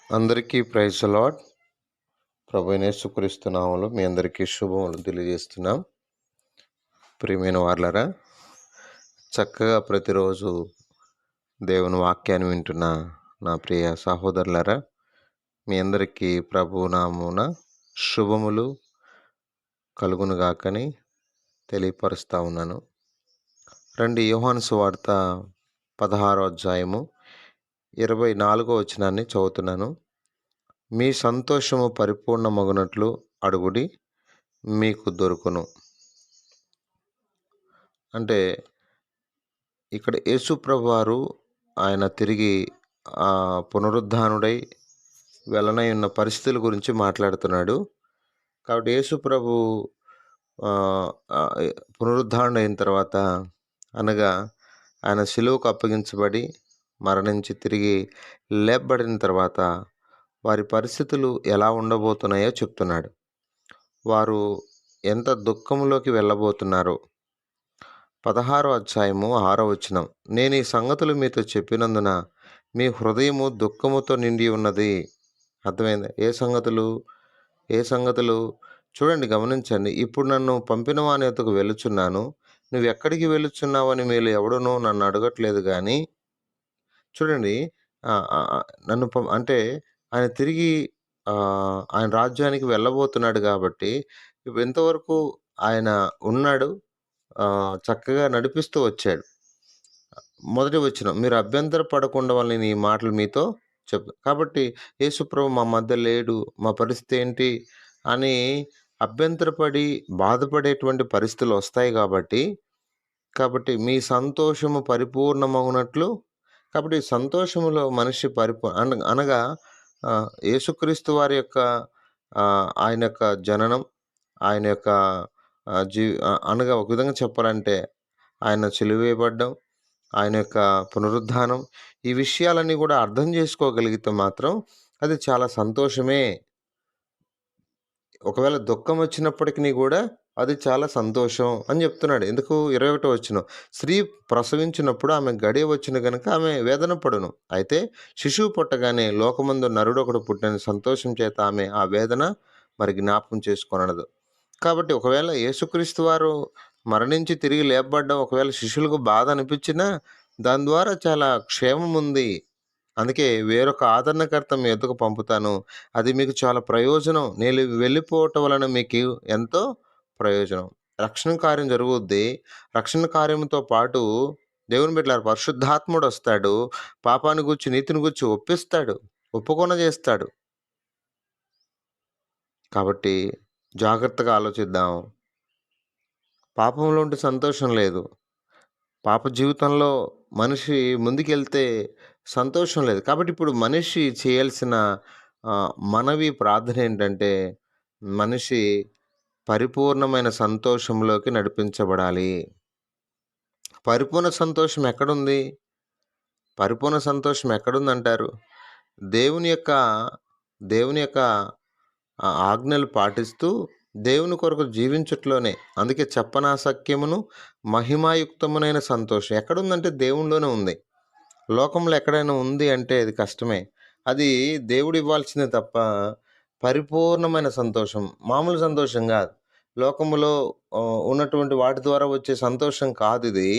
అందరికీ praise lord. ప్రభువైన యేసుక్రీస్తు నామములో మీ అందరికీ శుభములు తెలియజేస్తున్నాం. ప్రియమైన వార్లారా, చక్కగా ప్రతిరోజు దేవుని వాక్యాన్ని వింటున్న నా ప్రియ సహోదరులారా, మీ అందరికీ ప్రభు నామమున శుభములు కలుగునుగాకని తెలియపరుస్తూ ఉన్నాను. రండి, యోహాను సువార్త 16వ అధ్యాయము 24వ వచనాన్ని చదువుతున్నాను. మీ సంతోషము పరిపూర్ణమగునట్లు అడుగుడి, మీకు దొరుకును. అంటే ఇక్కడ యేసు ప్రభువారు ఆయన తిరిగి పునరుద్ధానుడై వెళ్ళనై ఉన్న పరిస్థితుల గురించి మాట్లాడుతున్నాడు. కాబట్టి యేసు ప్రభు పునరుద్ధానుడు అయిన తర్వాత, అనగా ఆయన శిలువకు అప్పగించబడి మరణించి తిరిగి లేపబడిన తర్వాత వారి పరిస్థితులు ఎలా ఉండబోతున్నాయో చెప్తున్నాడు. వారు ఎంత దుఃఖంలోకి వెళ్ళబోతున్నారో. 16వ అధ్యాయము 6వ వచనం, నేను ఈ సంగతులు మీతో చెప్పినందున మీ హృదయము దుఃఖముతో నిండి ఉన్నది. అర్థమైందా? ఏ సంగతులు చూడండి, గమనించండి. ఇప్పుడు నన్ను పంపిన వాని యొద్దకు వెళుచున్నాను, నువ్వు ఎక్కడికి వెళుచున్నావని మీరు ఎవడునూ నన్ను అడగట్లేదు. కానీ చూడండి, నన్ను అంటే ఆయన తిరిగి ఆయన రాజ్యానికి వెళ్ళబోతున్నాడు. కాబట్టి ఇప్పుడు ఎంతవరకు ఆయన ఉన్నాడు, చక్కగా నడిపిస్తూ వచ్చాడు. మొదటి వచనం, మీరు అభ్యంతర పడకుండా వాళ్ళని ఈ మాటలు మీతో కాబట్టి యేసుప్రభు మా మధ్య లేడు, మా పరిస్థితి ఏంటి అని అభ్యంతరపడి బాధపడేటువంటి పరిస్థితులు వస్తాయి. కాబట్టి మీ సంతోషము పరిపూర్ణమగునట్లు. కాబట్టి సంతోషములో మనిషి అనగా యేసుక్రీస్తు వారి యొక్క ఆయన యొక్క జననం, ఆయన యొక్క అనగా ఒక విధంగా చెప్పాలంటే ఆయన సిలువేయబడ్డం, ఆయన యొక్క పునరుద్ధానం, ఈ విషయాలన్నీ కూడా అర్థం చేసుకోగలిగితే మాత్రం అది చాలా సంతోషమే. ఒకవేళ దుఃఖం వచ్చినప్పటికీ కూడా అది చాలా సంతోషం అని చెప్తున్నాడు. ఎందుకు? 21వ వచనం, స్త్రీ ప్రసవించినప్పుడు ఆమె గడియ వచ్చిన కనుక ఆమె వేదన పడును. అయితే శిశువు పుట్టగానే లోకమందు నరుడొకడు పుట్టిన సంతోషం చేత ఆమె ఆ వేదన మరి జ్ఞాపకం చేసుకొనదు. కాబట్టి ఒకవేళ యేసుక్రీస్తు వారు మరణించి తిరిగి లేపబడ్డం ఒకవేళ శిష్యులకు బాధ అనిపించినా దాని ద్వారా చాలా క్షేమం ఉంది. అందుకే వేరొక ఆదరణకర్త మీ ఎద్దుకు పంపుతాను, అది మీకు చాలా ప్రయోజనం. నేను వెళ్ళిపోవటం వలన మీకు ఎంతో ప్రయోజనం. రక్షణ కార్యం జరుగుద్ది. రక్షణ కార్యంతో పాటు దేవుని బిడ్డలారా, పరిశుద్ధాత్ముడు వస్తాడు, పాపాన్ని గురించి నీతిని గురించి ఒప్పిస్తాడు, ఒప్పుకొన చేస్తాడు. కాబట్టి జాగ్రత్తగా ఆలోచిద్దాం. పాపంలో ఉంటే సంతోషం లేదు. పాప జీవితంలో మనిషి ముందుకెళ్తే సంతోషం లేదు. కాబట్టి ఇప్పుడు మనిషి చేయాల్సిన మనవి, ప్రార్థన ఏంటంటే, మనిషి పరిపూర్ణమైన సంతోషంలోకి నడిపించబడాలి. పరిపూర్ణ సంతోషం ఎక్కడుంది? పరిపూర్ణ సంతోషం ఎక్కడుందంటారు? దేవుని యొక్క ఆజ్ఞలు పాటిస్తూ దేవుని కొరకు జీవించట్లోనే. అందుకే చెప్పనాసక్యమును మహిమాయుక్తమునైన సంతోషం ఎక్కడుందంటే దేవునిలోనే ఉంది. లోకంలో ఎక్కడైనా ఉంది అంటే అది కష్టమే. అది దేవుడు ఇవ్వాల్సిందే తప్ప పరిపూర్ణమైన సంతోషం మామూలు సంతోషం కాదు. లోకములో ఉన్నటువంటి వాటి ద్వారా వచ్చే సంతోషం కాదు. ఇది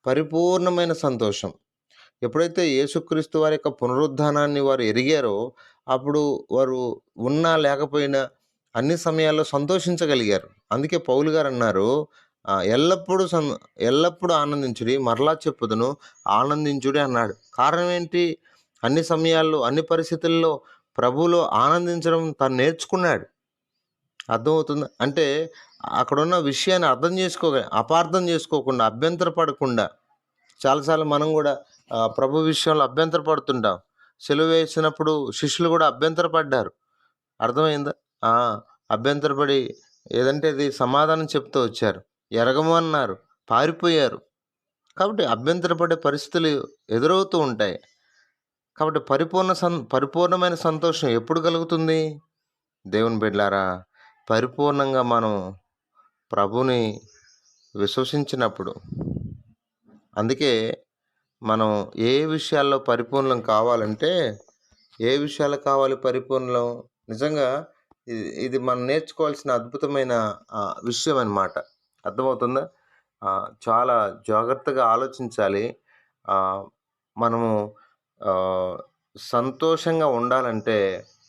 పరిపూర్ణమైన సంతోషం. ఎప్పుడైతే యేసుక్రీస్తు వారి యొక్క పునరుద్ధానాన్ని వారు ఎరిగారో అప్పుడు వారు ఉన్నా లేకపోయినా అన్ని సమయాల్లో సంతోషించగలిగారు. అందుకే పౌలు గారు అన్నారు, ఎల్లప్పుడూ ఆనందించుడి, మరలా చెప్పుదును ఆనందించుడి అన్నాడు. కారణం ఏంటి? అన్ని సమయాల్లో అన్ని పరిస్థితుల్లో ప్రభువులో ఆనందించడం తను నేర్చుకున్నాడు. అర్థమవుతుంది? అంటే అక్కడున్న విషయాన్ని అపార్థం చేసుకోకుండా, అభ్యంతర పడకుండా. చాలాసార్లు మనం కూడా ప్రభు విషయంలో అభ్యంతర పడుతుంటాం. సెలవు వేసినప్పుడు శిష్యులు కూడా అభ్యంతర పడ్డారు. అర్థమైందా? అభ్యంతరపడి ఏదంటే అది సమాధానం చెప్తూ వచ్చారు, ఎరగము అన్నారు, పారిపోయారు. కాబట్టి అభ్యంతరపడే పరిస్థితులు ఎదురవుతూ ఉంటాయి. కాబట్టి పరిపూర్ణమైన సంతోషం ఎప్పుడు కలుగుతుంది? దేవుని బిడ్డలారా, పరిపూర్ణంగా మనం ప్రభుని విశ్వసించినప్పుడు. అందుకే మనం ఏ విషయాల్లో పరిపూర్ణం కావాలంటే ఏ విషయాలు కావాలి పరిపూర్ణం? నిజంగా ఇది మనం నేర్చుకోవాల్సిన అద్భుతమైన విషయం అన్నమాట. అర్థమవుతుందా? చాలా జాగ్రత్తగా ఆలోచించాలి. ఆహ్, మనము ఆహ్, సంతోషంగా ఉండాలంటే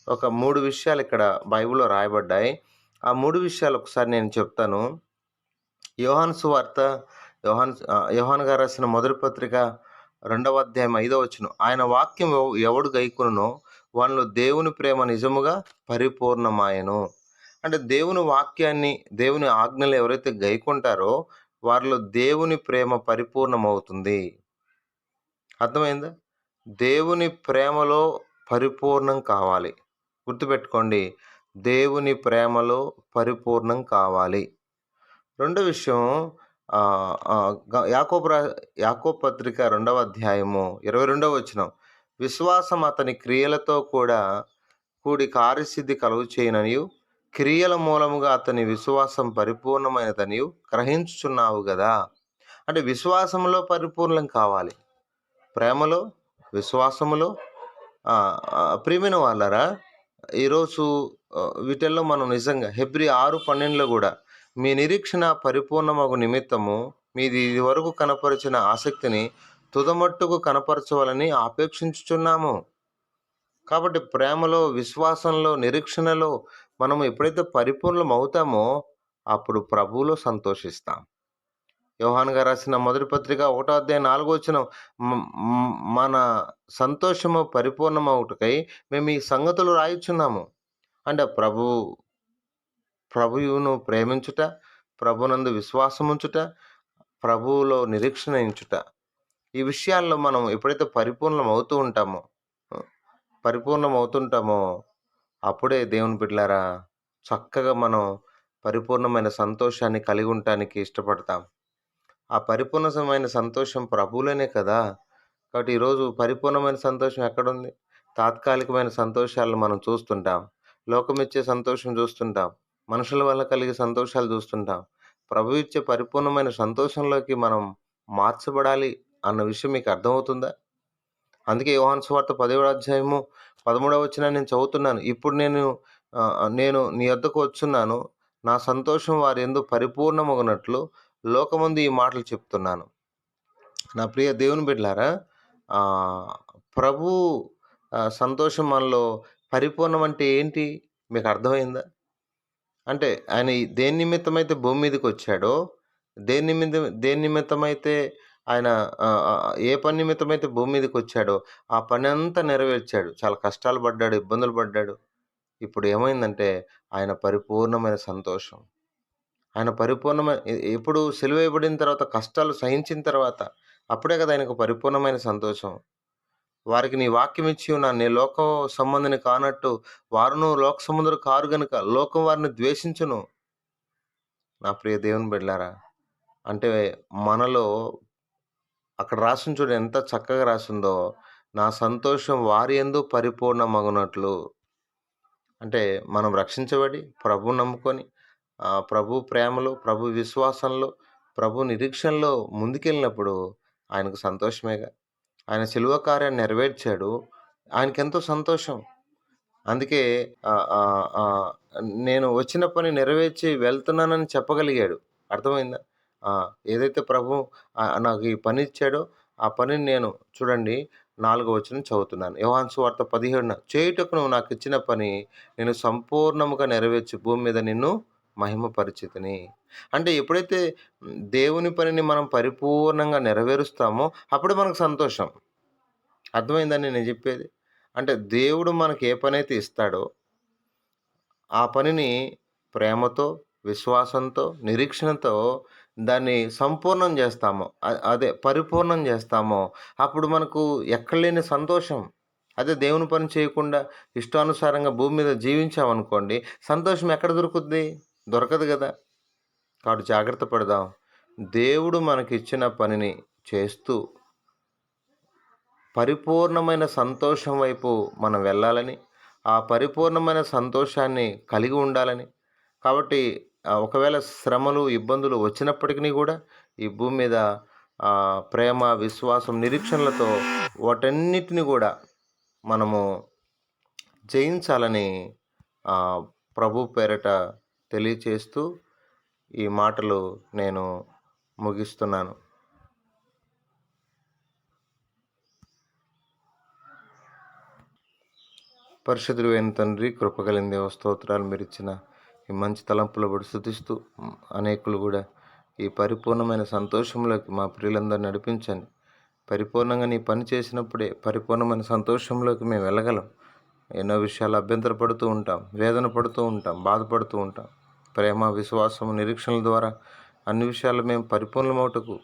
ఒక 3 విషయాలు ఇక్కడ బైబిల్‌లో రాయబడ్డాయి. ఆ 3 విషయాలు ఒకసారి నేను చెప్తాను. యోహాను సువార్త యోహాను గారు రాసిన మొదటి పత్రిక 2వ అధ్యాయం 5వ వచనం. ఆయన వాక్యం ఎవడు గైకొనునో వానిలో దేవుని ప్రేమ నిజముగా పరిపూర్ణమాయెను. అంటే దేవుని వాక్యాన్ని, దేవుని ఆజ్ఞలు ఎవరైతే గైకుంటారో వారిలో దేవుని ప్రేమ పరిపూర్ణమవుతుంది. అర్థమైందా? దేవుని ప్రేమలో పరిపూర్ణం కావాలి. గుర్తుపెట్టుకోండి. దేవుని ప్రేమలో పరిపూర్ణం కావాలి. రెండో విషయం ఆహ్, ఆహ్, గ యాకోబు రా యాకోబు పత్రిక 2వ అధ్యాయము 22వ వచనం. విశ్వాసం అతని క్రియలతో కూడా కూడి కార్యసిద్ధి కలుగచేయుననియు, క్రియల మూలముగా అతని విశ్వాసం పరిపూర్ణమైనదనియు గ్రహించుచున్నావు గదా! అంటే విశ్వాసములో పరిపూర్ణం కావాలి. ప్రేమలో, విశ్వాసములో ప్రియమైన వాళ్ళారా, ఈరోజు వీటిల్లో మనం నిజంగా హెబ్రీ 6:12లో గూడా మీ నిరీక్షణ పరిపూర్ణమగు నిమిత్తము మీది ఇదివరకు కనపరిచిన ఆసక్తిని తుదమట్టుకు కనపరచవాలని ఆపేక్షించుచున్నాము. కాబట్టి ప్రేమలో, విశ్వాసంలో, నిరీక్షణలో మనం ఎప్పుడైతే పరిపూర్ణమవుతామో అప్పుడు ప్రభువులో సంతోషిస్తాం. యోహాను గారు రాసిన మొదటి పత్రిక 1వ అధ్యాయం 4వ వచనం. మన సంతోషము పరిపూర్ణమవుటకై మేము ఈ సంగతులు రాయుచున్నాము. అంటే ప్రభువును ప్రేమించుట, ప్రభునందు విశ్వాసముంచుట, ప్రభువులో నిరీక్షణ ఉంచుట. ఈ విషయాల్లో మనం ఎప్పుడైతే పరిపూర్ణమవుతుంటామో అప్పుడే దేవుని బిడ్డలారా చక్కగా మనం పరిపూర్ణమైన సంతోషాన్ని కలిగి ఉండటానికి ఇష్టపడతాం. ఆ పరిపూర్ణమైన సంతోషం ప్రభువులోనే కదా! కాబట్టి ఈరోజు పరిపూర్ణమైన సంతోషం ఎక్కడుంది? తాత్కాలికమైన సంతోషాలను మనం చూస్తుంటాం. లోకమిచ్చే సంతోషం చూస్తుంటాం. మనుషుల వల్ల కలిగే సంతోషాలు చూస్తుంటాం. ప్రభువు ఇచ్చే పరిపూర్ణమైన సంతోషంలోకి మనం మార్చబడాలి అన్న విషయం మీకు అర్థమవుతుందా? అందుకే యోహాను సువార్త 10వ అధ్యాయము 13వ వచనాన్ని నేను చదువుతున్నాను. ఇప్పుడు నేను నీ యొద్దకు వచ్చున్నాను. నా సంతోషం వారి యందు పరిపూర్ణమగునట్లు లోకమందు ఈ మాటలు చెప్తున్నాను. నా ప్రియ దేవుని బిడ్డలారా, ఆహ్, ప్రభు సంతోషం మనలో పరిపూర్ణం అంటే ఏంటి? మీకు అర్థమైందా? అంటే ఆయన దేని నిమిత్తమైతే భూమి మీదకొచ్చాడో, దేని నిమిత్తమైతే ఆయన ఏ పని నిమిత్తమైతే భూమి మీదకొచ్చాడో, ఆ పనంతా నెరవేర్చాడు. చాలా కష్టాలు పడ్డాడు, ఇబ్బందులు పడ్డాడు. ఇప్పుడు ఏమైందంటే ఆయన పరిపూర్ణమైన సంతోషం. ఆయన ఎప్పుడు సిలువేయబడిన తర్వాత, కష్టాలు సహించిన తర్వాత, అప్పుడే కదా ఆయనకు పరిపూర్ణమైన సంతోషం. వారికి నీ వాక్యం ఇచ్చి ఉన్నాను. నీ లోక సంబంధిని కానట్టు వారును లోక సంబంధులు కారు గనుక లోకం వారిని ద్వేషించును. నా ప్రియ దేవుని బిడ్డలారా, అంటే మనలో అక్కడ రాసుంది చూడు, ఎంత చక్కగా రాసుందో. నా సంతోషం వారి యందు పరిపూర్ణమగునట్లు. అంటే మనం రక్షించబడి ప్రభువుని నమ్ముకొని ప్రభు ప్రేమలో, ప్రభు విశ్వాసంలో, ప్రభు నిరీక్షణలో ముందుకెళ్ళినప్పుడు ఆయనకు సంతోషమేగా. ఆయన శిలువ కార్యాన్ని నెరవేర్చాడు. ఆయనకెంతో సంతోషం. అందుకే ఆహ్, ఆహ్, ఆహ్, నేను వచ్చిన పని నెరవేర్చి వెళ్తున్నానని చెప్పగలిగాడు. అర్థమైందా? ఏదైతే ప్రభు నాకు ఈ పని ఇచ్చాడో, ఆ పనిని నేను చూడండి 4వ వచనం చదువుతున్నాను. యోహాను సువార్త 17 చేయుటకు నువ్వు నాకిచ్చిన పని నేను సంపూర్ణముగా నెరవేర్చి భూమి మీద నిన్ను మహిమపరిచితిని. అంటే ఎప్పుడైతే దేవుని పనిని మనం పరిపూర్ణంగా నెరవేరుస్తామో అప్పుడే మనకు సంతోషం. అర్థమైందండి నేను చెప్పేది? అంటే దేవుడు మనకి ఏ పనైతే ఇస్తాడో ఆ పనిని ప్రేమతో, విశ్వాసంతో, నిరీక్షణతో దాన్ని సంపూర్ణం చేస్తాము. అదే పరిపూర్ణం చేస్తామో అప్పుడు మనకు ఎక్కడలేని సంతోషం. అదే దేవుని పని చేయకుండా ఇష్టానుసారంగా భూమి మీద జీవించామనుకోండి, సంతోషం ఎక్కడ దొరుకుద్ది? దొరకదు గదా! కాబట్టి జాగ్రత్త పడదాం. దేవుడు మనకిచ్చిన పనిని చేస్తూ పరిపూర్ణమైన సంతోషం వైపు మనం వెళ్ళాలని, ఆ పరిపూర్ణమైన సంతోషాన్ని కలిగి ఉండాలని. కాబట్టి ఒకవేళ శ్రమలు, ఇబ్బందులు వచ్చినప్పటికిని గూడా ఈ భూమి మీద ప్రేమ, విశ్వాసం, నిరీక్షణలతో వాటన్నిటిని గూడా మనము జయించాలని ప్రభు పేరట తెలియచేస్తూ ఈ మాటలు నేను ముగిస్తున్నాను. పరిశుద్ధుడైన తండ్రి, కృపగలిగిన దేవ, స్తోత్రాలు. మీరు ఇచ్చిన ఈ మంచి తలంపుల బడి స్తుతిస్తూ అనేకులు కూడా ఈ పరిపూర్ణమైన సంతోషంలోకి మా ప్రియులందరూ నడిపించండి. పరిపూర్ణంగా నీ పని చేసినప్పుడే పరిపూర్ణమైన సంతోషంలోకి మేము వెళ్ళగలం. ఎన్నో విషయాలు అభ్యంతరపడుతూ ఉంటాం, వేదన పడుతూ ఉంటాం, బాధపడుతూ ఉంటాం. ప్రేమ, విశ్వాసము, నిరీక్షణల ద్వారా అన్ని విషయాలు మేము పరిపూర్ణమవుటకు,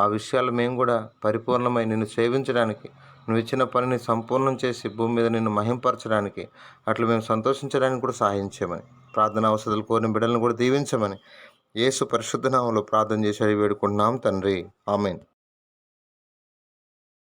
ఆ విషయాలు మేము కూడా పరిపూర్ణమై నిన్ను సేవించడానికి, నువ్వు ఇచ్చిన పనిని సంపూర్ణం చేసి భూమి మీద నిన్ను మహింపరచడానికి, అట్లా మేము సంతోషించడానికి కూడా సహాయం చేయమని, ప్రార్థన అవసరాలు కోరిన బిడ్డలను కూడా దీవించమని యేసు పరిశుద్ధ నామములో ప్రార్థన చేసి వేడుకుంటున్నాం తండ్రి. ఆమేన్.